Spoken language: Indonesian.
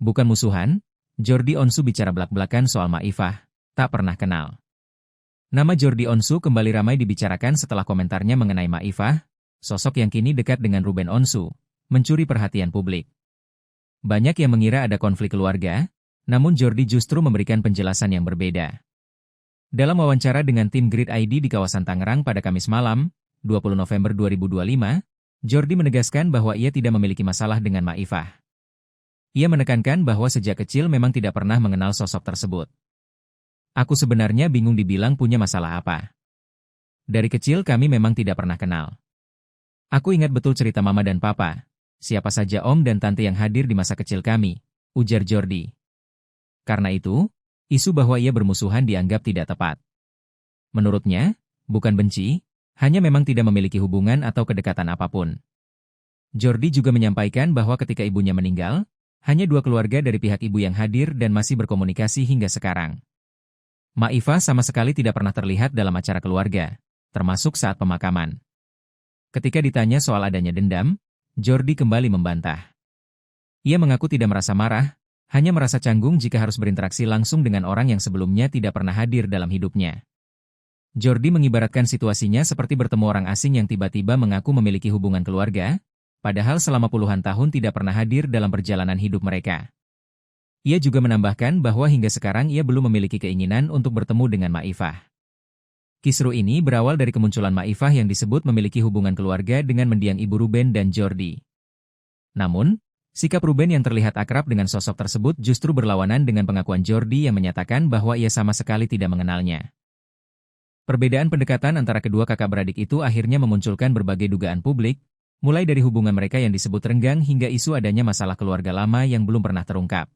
Bukan musuhan, Jordi Onsu bicara belak-belakan soal Maifah, tak pernah kenal. Nama Jordi Onsu kembali ramai dibicarakan setelah komentarnya mengenai Maifah, sosok yang kini dekat dengan Ruben Onsu, mencuri perhatian publik. Banyak yang mengira ada konflik keluarga, namun Jordi justru memberikan penjelasan yang berbeda. Dalam wawancara dengan tim Grid ID di kawasan Tangerang pada Kamis malam, 20 November 2025, Jordi menegaskan bahwa ia tidak memiliki masalah dengan Maifah. Ia menekankan bahwa sejak kecil memang tidak pernah mengenal sosok tersebut. Aku sebenarnya bingung dibilang punya masalah apa. Dari kecil kami memang tidak pernah kenal. Aku ingat betul cerita mama dan papa, siapa saja om dan tante yang hadir di masa kecil kami, ujar Jordi. Karena itu, isu bahwa ia bermusuhan dianggap tidak tepat. Menurutnya, bukan benci, hanya memang tidak memiliki hubungan atau kedekatan apapun. Jordi juga menyampaikan bahwa ketika ibunya meninggal, hanya 2 keluarga dari pihak ibu yang hadir dan masih berkomunikasi hingga sekarang. Maifah sama sekali tidak pernah terlihat dalam acara keluarga, termasuk saat pemakaman. Ketika ditanya soal adanya dendam, Jordi kembali membantah. Ia mengaku tidak merasa marah, hanya merasa canggung jika harus berinteraksi langsung dengan orang yang sebelumnya tidak pernah hadir dalam hidupnya. Jordi mengibaratkan situasinya seperti bertemu orang asing yang tiba-tiba mengaku memiliki hubungan keluarga, padahal selama puluhan tahun tidak pernah hadir dalam perjalanan hidup mereka. Ia juga menambahkan bahwa hingga sekarang ia belum memiliki keinginan untuk bertemu dengan Maifah. Kisru ini berawal dari kemunculan Maifah yang disebut memiliki hubungan keluarga dengan mendiang ibu Ruben dan Jordi. Namun, sikap Ruben yang terlihat akrab dengan sosok tersebut justru berlawanan dengan pengakuan Jordi yang menyatakan bahwa ia sama sekali tidak mengenalnya. Perbedaan pendekatan antara kedua kakak beradik itu akhirnya memunculkan berbagai dugaan publik, mulai dari hubungan mereka yang disebut renggang hingga isu adanya masalah keluarga lama yang belum pernah terungkap.